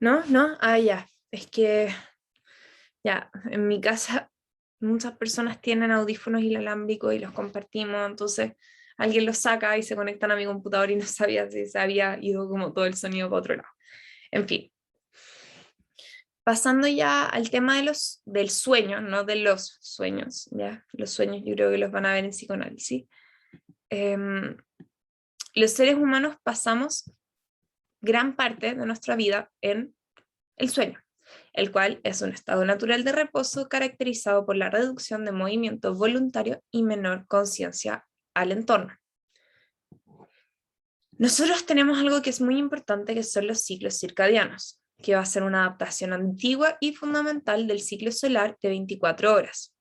¿No? ¿No? Ah, ya. Es que, ya, en mi casa muchas personas tienen audífonos inalámbricos y los compartimos, entonces alguien los saca y se conectan a mi computador y no sabía si se había ido como todo el sonido para otro lado. En fin, pasando ya al tema del sueño, no de los sueños, ¿ya? Los sueños yo creo que los van a ver en psicoanálisis. Em, los seres humanos pasamos gran parte de nuestra vida en el sueño, el cual es un estado natural de reposo caracterizado por la reducción de movimiento voluntario y menor conciencia al entorno. Nosotros tenemos algo que es muy importante, que son los ciclos circadianos, que va a ser una adaptación antigua y fundamental del ciclo solar de 24 horas.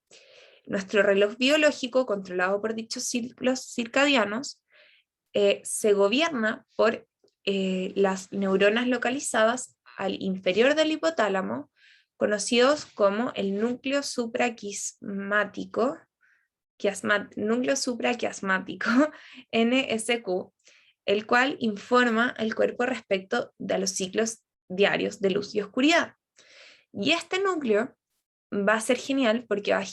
Nuestro reloj biológico, controlado por dichos ciclos circadianos, se gobierna por las neuronas localizadas al inferior del hipotálamo, conocidos como el núcleo supraquiasmático, núcleo supraquiasmático, NSQ, el cual informa al cuerpo respecto de los ciclos diarios de luz y oscuridad. Y este núcleo va a ser genial porque va a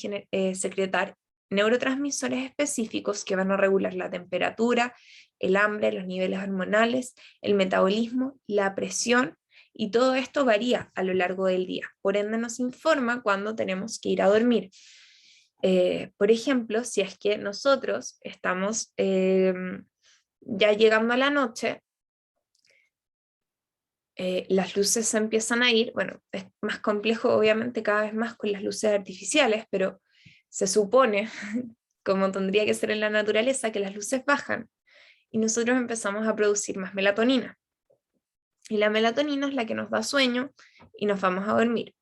secretar neurotransmisores específicos que van a regular la temperatura, el hambre, los niveles hormonales, el metabolismo, la presión, y todo esto varía a lo largo del día. Por ende nos informa cuando tenemos que ir a dormir. Por ejemplo, si es que nosotros estamos ya llegando a la noche, las luces se empiezan a ir, bueno, es más complejo obviamente cada vez más con las luces artificiales, pero se supone, como tendría que ser en la naturaleza, que las luces bajan y nosotros empezamos a producir más melatonina. Y la melatonina es la que nos da sueño y nos vamos a dormir.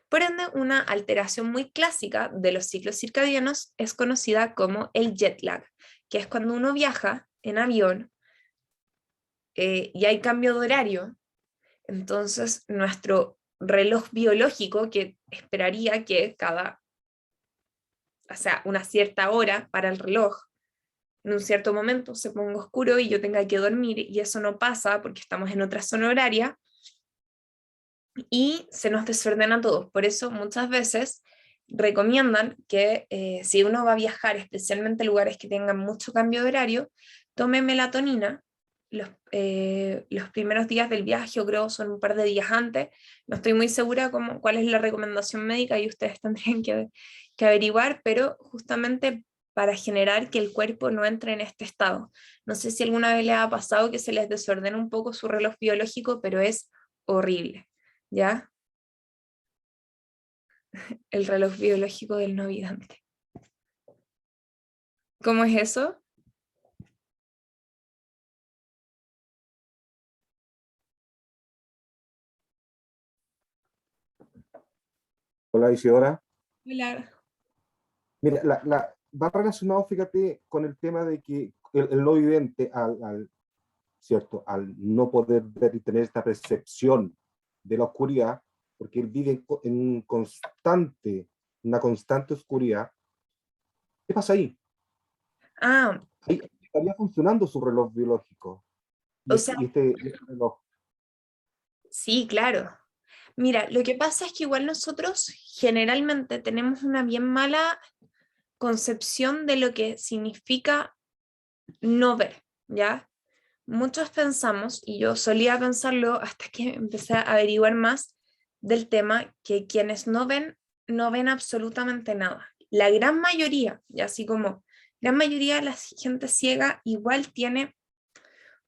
Por ende, una alteración muy clásica de los ciclos circadianos es conocida como el jet lag, que es cuando uno viaja en avión y hay cambio de horario. Entonces, nuestro reloj biológico, que esperaría que o sea, una cierta hora para el reloj, en un cierto momento se ponga oscuro y yo tenga que dormir, y eso no pasa porque estamos en otra zona horaria, y se nos desordena todo. Por eso muchas veces recomiendan que si uno va a viajar, especialmente a lugares que tengan mucho cambio de horario, tome melatonina los primeros días del viaje, o creo son un par de días antes. No estoy muy segura cuál es la recomendación médica y ustedes tendrían que averiguar, pero justamente para generar que el cuerpo no entre en este estado. No sé si alguna vez les ha pasado que se les desordena un poco su reloj biológico, pero es horrible. ¿Ya? El reloj biológico del no vidente. ¿Cómo es eso? Hola Isidora. Hola. Mira, va relacionado, fíjate, con el tema de que el no vidente, ¿cierto? Al no poder ver y tener esta percepción de la oscuridad, porque él vive en una constante oscuridad. ¿Qué pasa ahí? Ah, Ahí estaría funcionando su reloj biológico. Y o sea, este reloj, sí, claro. Mira, lo que pasa es que igual nosotros generalmente tenemos una bien mala concepción de lo que significa no ver, ¿ya? Muchos pensamos, y yo solía pensarlo hasta que empecé a averiguar más del tema, que quienes no ven, no ven absolutamente nada. La gran mayoría, y así como la mayoría de la gente ciega igual tiene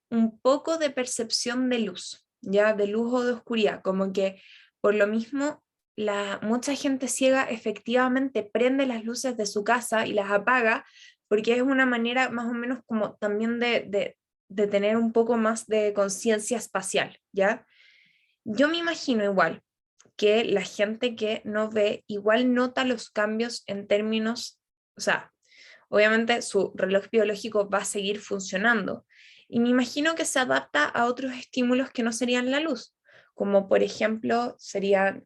un poco de percepción de luz, ya de luz o de oscuridad, como que por lo mismo mucha gente ciega efectivamente prende las luces de su casa y las apaga, porque es una manera más o menos como también de tener un poco más de conciencia espacial, ¿ya? Yo me imagino igual que la gente que no ve igual nota los cambios en términos, o sea, obviamente su reloj biológico va a seguir funcionando. Y me imagino que se adapta a otros estímulos que no serían la luz, como por ejemplo serían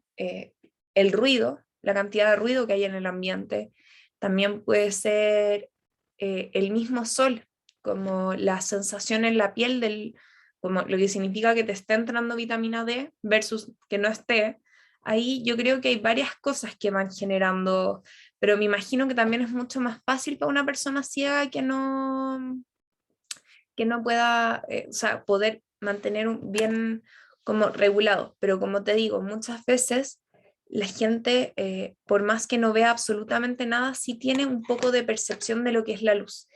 el ruido, la cantidad de ruido que hay en el ambiente. También puede ser el mismo sol, como la sensación en la piel como lo que significa que te esté entrando vitamina D versus que no esté, ahí yo creo que hay varias cosas que van generando, pero me imagino que también es mucho más fácil para una persona ciega que no pueda, o sea, poder mantener un bien como regulado. Pero como te digo, muchas veces la gente, por más que no vea absolutamente nada, sí tiene un poco de percepción de lo que es la luz.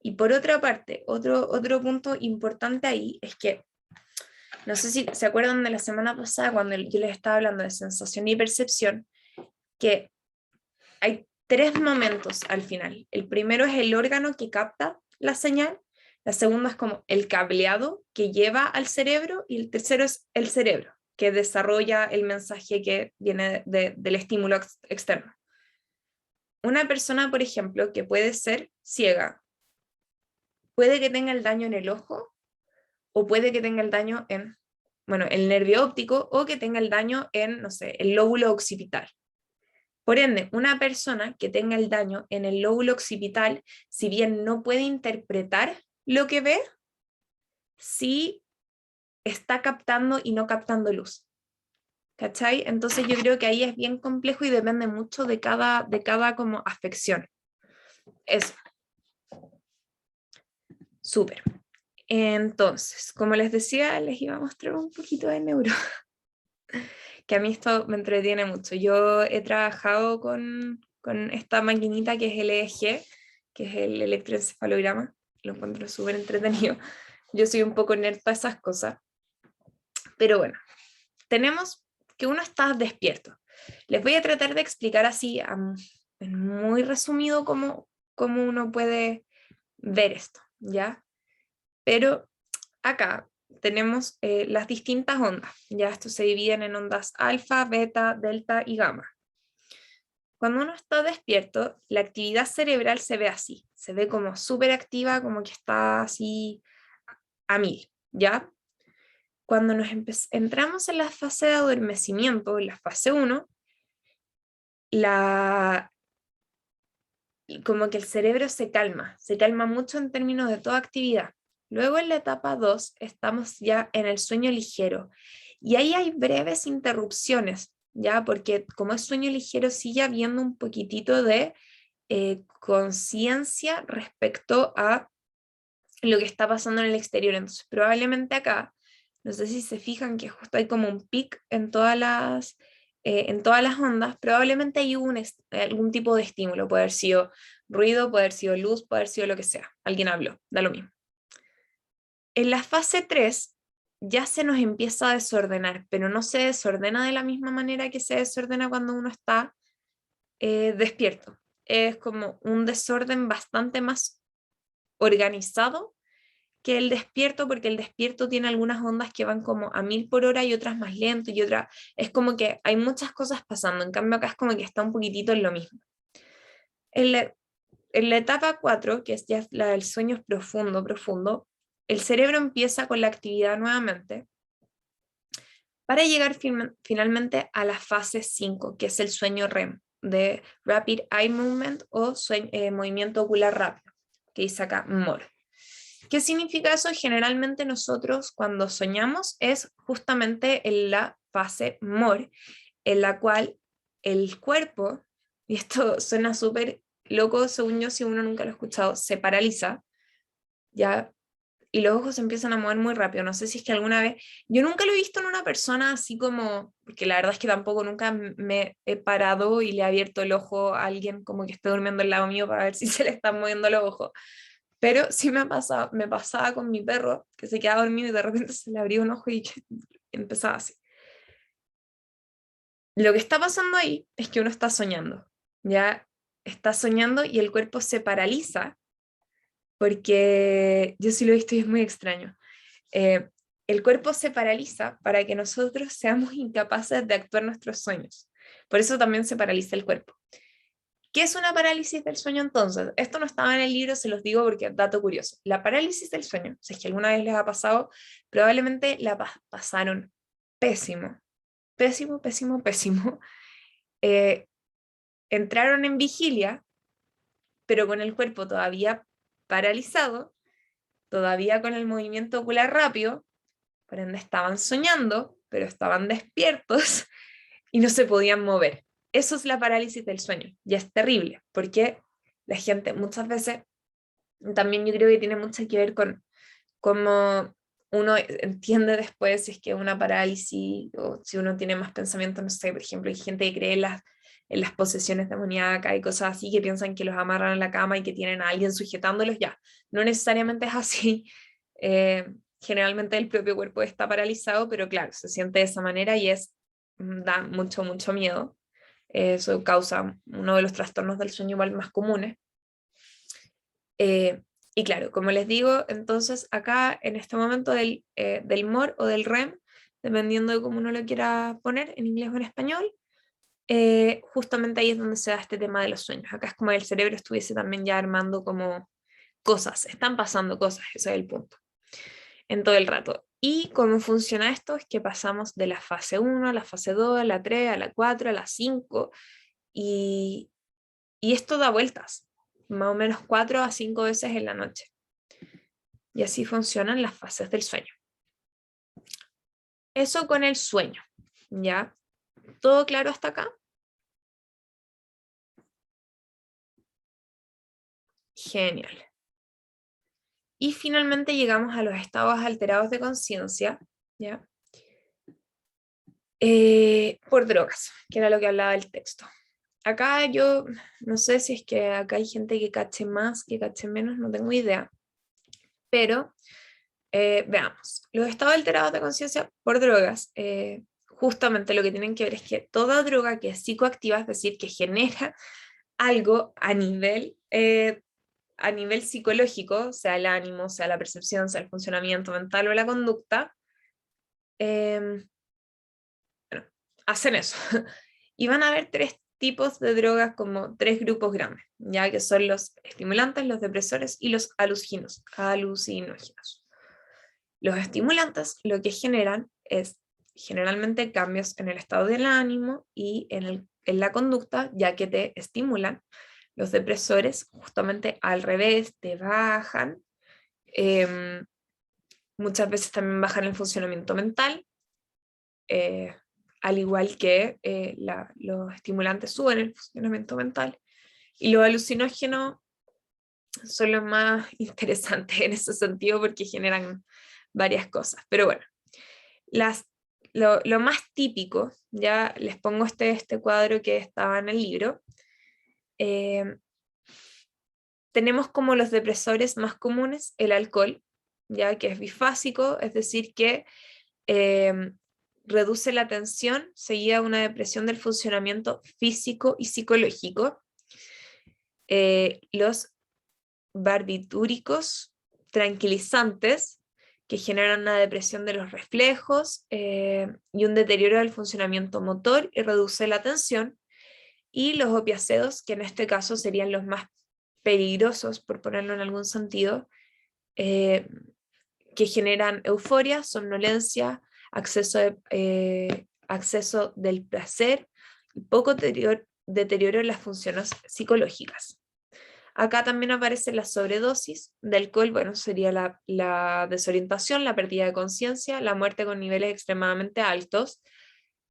Y por otra parte, otro punto importante ahí es que, no sé si se acuerdan de la semana pasada cuando yo les estaba hablando de sensación y percepción, que hay tres momentos al final. El primero es el órgano que capta la señal, la segunda es como el cableado que lleva al cerebro y el tercero es el cerebro que desarrolla el mensaje que viene del estímulo externo. Una persona, por ejemplo, que puede ser ciega, puede que tenga el daño en el ojo o puede que tenga el daño en, bueno, el nervio óptico o que tenga el daño en, no sé, el lóbulo occipital. Por ende, una persona que tenga el daño en el lóbulo occipital, si bien no puede interpretar lo que ve, sí está captando y no captando luz. ¿Cachai? Entonces yo creo que ahí es bien complejo y depende mucho de cada como afección. Eso. Súper. Entonces, como les decía, les iba a mostrar un poquito de neuro, que a mí esto me entretiene mucho. Yo he trabajado con esta maquinita que es el EEG, que es el electroencefalograma, lo encuentro súper entretenido. Yo soy un poco nerd para esas cosas, pero bueno, tenemos que uno está despierto. Les voy a tratar de explicar así, en muy resumido, cómo uno puede ver esto, ¿ya? Pero acá tenemos las distintas ondas, ya estos se dividen en ondas alfa, beta, delta y gamma. Cuando uno está despierto, la actividad cerebral se ve así, se ve como súper activa, como que está así a 1000, ¿ya? Cuando entramos en la fase de adormecimiento, en la fase 1, como que el cerebro se calma mucho en términos de toda actividad. Luego en la etapa 2 estamos ya en el sueño ligero y ahí hay breves interrupciones, ya porque como es sueño ligero sigue habiendo un poquitito de conciencia respecto a lo que está pasando en el exterior. Entonces probablemente acá, no sé si se fijan que justo hay como un pic en todas las ondas, probablemente hay algún tipo de estímulo, puede haber sido ruido, puede haber sido luz, puede haber sido lo que sea, alguien habló, da lo mismo. En la fase 3 ya se nos empieza a desordenar, pero no se desordena de la misma manera que se desordena cuando uno está despierto. Es como un desorden bastante más organizado que el despierto, porque el despierto tiene algunas ondas que van como a 1000 por hora y otras más lento y otras, es como que hay muchas cosas pasando, en cambio acá es como que está un poquitito en lo mismo. En la etapa 4, que es ya la del sueño profundo, el cerebro empieza con la actividad nuevamente para llegar finalmente a la fase 5, que es el sueño REM, de Rapid Eye Movement o movimiento ocular rápido, que dice acá MOR. ¿Qué significa eso? Generalmente nosotros cuando soñamos es justamente en la fase MOR, en la cual el cuerpo, y esto suena súper loco según yo, si uno nunca lo ha escuchado, se paraliza, ¿ya? Y los ojos se empiezan a mover muy rápido. No sé si es que alguna vez, yo nunca lo he visto en una persona así como, porque la verdad es que tampoco nunca me he parado y le he abierto el ojo a alguien como que esté durmiendo al lado mío para ver si se le están moviendo los ojos. Pero sí me pasaba con mi perro, que se quedaba dormido y de repente se le abría un ojo y empezaba así. Lo que está pasando ahí es que uno está soñando, ya está soñando y el cuerpo se paraliza, porque yo sí lo he visto y es muy extraño. El cuerpo se paraliza para que nosotros seamos incapaces de actuar nuestros sueños. Por eso también se paraliza el cuerpo. ¿Qué es una parálisis del sueño entonces? Esto no estaba en el libro, se los digo porque es dato curioso. La parálisis del sueño, si es que alguna vez les ha pasado, probablemente la pasaron pésimo, pésimo, pésimo, pésimo. Eh, Entraron en vigilia, pero con el cuerpo todavía paralizado, todavía con el movimiento ocular rápido, por ende estaban soñando, pero estaban despiertos y no se podían mover. Eso es la parálisis del sueño, y es terrible, porque la gente muchas veces, también yo creo que tiene mucho que ver con cómo uno entiende después si es que una parálisis, o si uno tiene más pensamientos, no sé, por ejemplo, hay gente que cree en las posesiones demoníacas y cosas así, que piensan que los amarran en la cama y que tienen a alguien sujetándolos, ya, no necesariamente es así. Generalmente el propio cuerpo está paralizado, pero claro, se siente de esa manera y da mucho, mucho miedo. Eso causa uno de los trastornos del sueño igual más comunes. Y claro, como les digo, entonces acá en este momento del MOR o del REM, dependiendo de cómo uno lo quiera poner, en inglés o en español, justamente ahí es donde se da este tema de los sueños. Acá es como el cerebro estuviese también ya armando como cosas, están pasando cosas, ese es el punto, en todo el rato. Y cómo funciona esto es que pasamos de la fase 1 a la fase 2, a la 3, a la 4, a la 5, y esto da vueltas, más o menos 4 a 5 veces en la noche. Y así funcionan las fases del sueño. Eso con el sueño, ¿ya? ¿Todo claro hasta acá? Genial. Y finalmente llegamos a los estados alterados de conciencia, ¿ya? Por drogas, que era lo que hablaba el texto. Acá yo no sé si es que acá hay gente que cache más, que cache menos, no tengo idea. Pero veamos, los estados alterados de conciencia por drogas, justamente lo que tienen que ver es que toda droga que es psicoactiva, es decir, que genera algo a nivel psicológico, sea el ánimo, sea la percepción, sea el funcionamiento mental o la conducta, bueno, hacen eso. Y van a haber tres tipos de drogas, como tres grupos grandes, ya que son los estimulantes, los depresores y los alucinógenos. Los estimulantes lo que generan es generalmente cambios en el estado del ánimo y en la conducta, ya que te estimulan. Los depresores, justamente al revés, te bajan. Muchas veces también bajan el funcionamiento mental, al igual que los estimulantes suben el funcionamiento mental. Y los alucinógenos son los más interesantes en ese sentido porque generan varias cosas. Pero bueno, lo más típico, ya les pongo este cuadro que estaba en el libro. Tenemos como los depresores más comunes el alcohol, ya que es bifásico, es decir, que reduce la tensión seguida de una depresión del funcionamiento físico y psicológico. Los barbitúricos tranquilizantes, que generan una depresión de los reflejos y un deterioro del funcionamiento motor y reduce la tensión. Y los opiáceos, que en este caso serían los más peligrosos, por ponerlo en algún sentido, que generan euforia, somnolencia, acceso del placer y poco deterioro en las funciones psicológicas. Acá también aparece la sobredosis de alcohol, bueno, sería la desorientación, la pérdida de conciencia, la muerte con niveles extremadamente altos.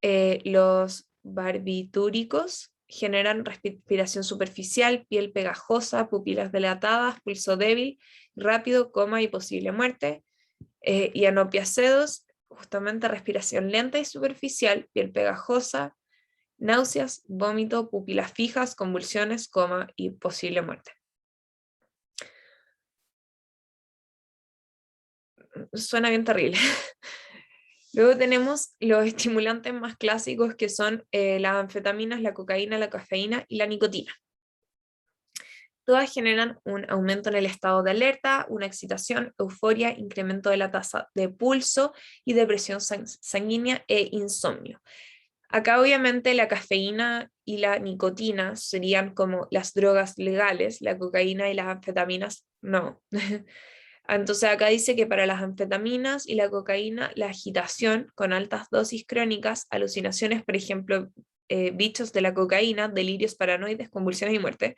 Los barbitúricos generan respiración superficial, piel pegajosa, pupilas dilatadas, pulso débil, rápido, coma y posible muerte. Y en opiáceos, justamente respiración lenta y superficial, piel pegajosa, náuseas, vómito, pupilas fijas, convulsiones, coma y posible muerte. Suena bien terrible. Luego tenemos los estimulantes más clásicos, que son las anfetaminas, la cocaína, la cafeína y la nicotina. Todas generan un aumento en el estado de alerta, una excitación, euforia, incremento de la tasa de pulso y de presión sanguínea e insomnio. Acá obviamente la cafeína y la nicotina serían como las drogas legales, la cocaína y las anfetaminas no. Entonces acá dice que para las anfetaminas y la cocaína, la agitación con altas dosis crónicas, alucinaciones, por ejemplo, bichos de la cocaína, delirios paranoides, convulsiones y muerte.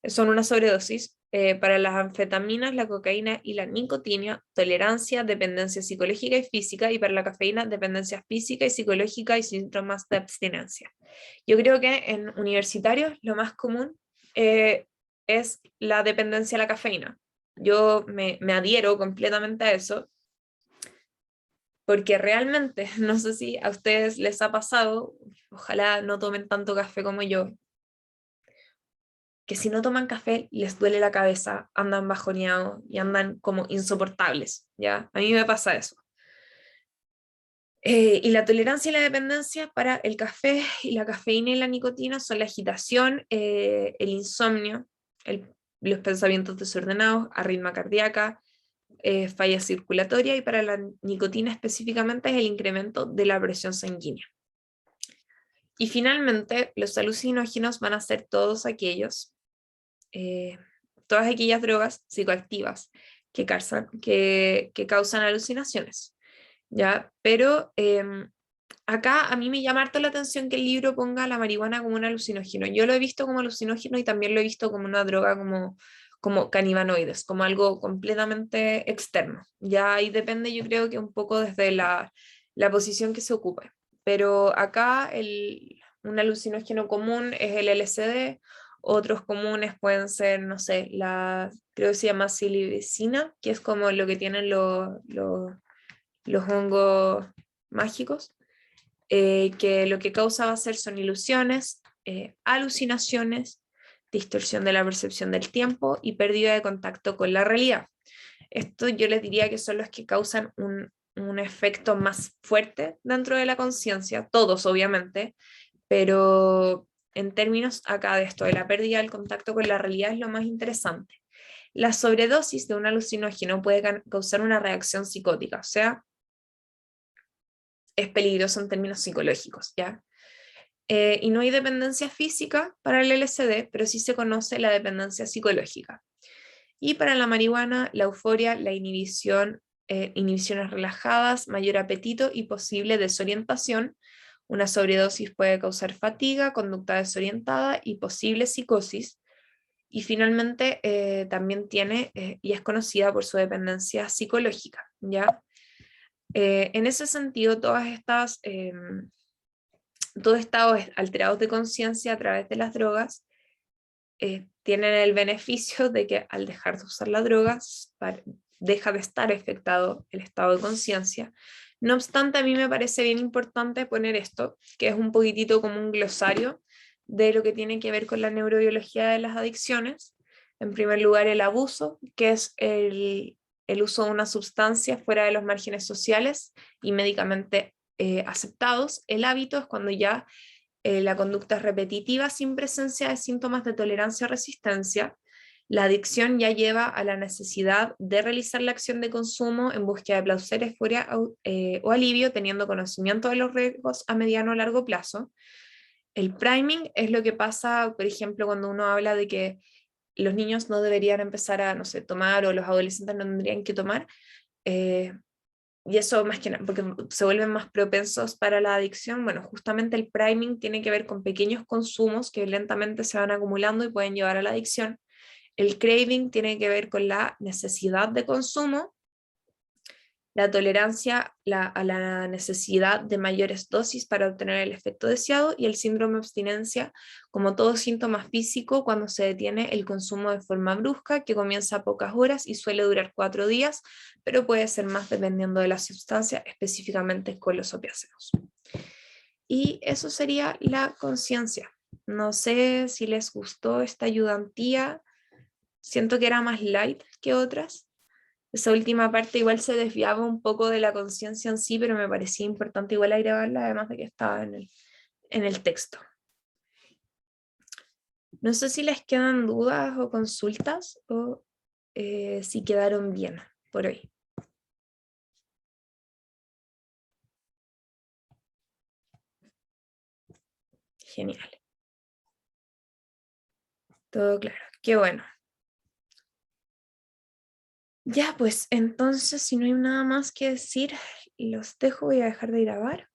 son una sobredosis. Para las anfetaminas, la cocaína y la nicotina, tolerancia, dependencia psicológica y física, y para la cafeína, dependencia física y psicológica y síntomas de abstinencia. Yo creo que en universitarios lo más común es la dependencia a la cafeína. Yo me adhiero completamente a eso, porque realmente, no sé si a ustedes les ha pasado, ojalá no tomen tanto café como yo, que si no toman café les duele la cabeza, andan bajoneados y andan como insoportables, ¿ya? A mí me pasa eso. Y la tolerancia y la dependencia para el café y la cafeína y la nicotina son la agitación, el insomnio, los pensamientos desordenados, arritmia cardíaca, falla circulatoria, y para la nicotina específicamente es el incremento de la presión sanguínea. Y finalmente, los alucinógenos van a ser todas aquellas drogas psicoactivas que causan alucinaciones, ¿ya? Pero acá a mí me llama harto la atención que el libro ponga la marihuana como un alucinógeno. Yo lo he visto como alucinógeno y también lo he visto como una droga como cannabinoides, como algo completamente externo. Ya ahí depende, yo creo que un poco desde la posición que se ocupe. Pero acá un alucinógeno común es el LSD, otros comunes pueden ser, no sé, creo que se llama psilocibina, que es como lo que tienen los hongos mágicos, que lo que causa va a ser son ilusiones, alucinaciones, distorsión de la percepción del tiempo y pérdida de contacto con la realidad. Esto yo les diría que son los que causan un efecto más fuerte dentro de la conciencia, todos obviamente, pero en términos acá de esto, de la pérdida del contacto con la realidad es lo más interesante. La sobredosis de un alucinógeno puede causar una reacción psicótica, o sea, es peligroso en términos psicológicos, ¿ya? Y no hay dependencia física para el LSD, pero sí se conoce la dependencia psicológica. Y para la marihuana, la euforia, la inhibición, inhibiciones relajadas, mayor apetito y posible desorientación. Una sobredosis puede causar fatiga, conducta desorientada y posible psicosis. Y finalmente también tiene y es conocida por su dependencia psicológica, ¿ya? En ese sentido, todos estados alterados de conciencia a través de las drogas tienen el beneficio de que al dejar de usar las drogas deja de estar afectado el estado de conciencia. No obstante, a mí me parece bien importante poner esto, que es un poquitito como un glosario de lo que tiene que ver con la neurobiología de las adicciones. En primer lugar, el abuso, que es el uso de una sustancia fuera de los márgenes sociales y médicamente aceptados. El hábito es cuando ya la conducta es repetitiva sin presencia de síntomas de tolerancia o resistencia. La adicción ya lleva a la necesidad de realizar la acción de consumo en búsqueda de placer, euforia o alivio, teniendo conocimiento de los riesgos a mediano o largo plazo. El priming es lo que pasa, por ejemplo, cuando uno habla de que los niños no deberían empezar a, no sé, tomar, o los adolescentes no tendrían que tomar. Y eso más que nada, porque se vuelven más propensos para la adicción. Bueno, justamente el priming tiene que ver con pequeños consumos que lentamente se van acumulando y pueden llevar a la adicción. El craving tiene que ver con la necesidad de consumo, la tolerancia a la necesidad de mayores dosis para obtener el efecto deseado, y el síndrome de abstinencia como todo síntoma físico cuando se detiene el consumo de forma brusca, que comienza a pocas horas y suele durar 4 días, pero puede ser más dependiendo de la sustancia, específicamente con los opiáceos. Y eso sería la conciencia. No sé si les gustó esta ayudantía, siento que era más light que otras. Esa última parte igual se desviaba un poco de la conciencia en sí, pero me parecía importante igual agregarla, además de que estaba en el texto. No sé si les quedan dudas o consultas, o si quedaron bien por hoy. Genial. Todo claro. Qué bueno. Ya, pues entonces, si no hay nada más que decir, los dejo, voy a dejar de grabar.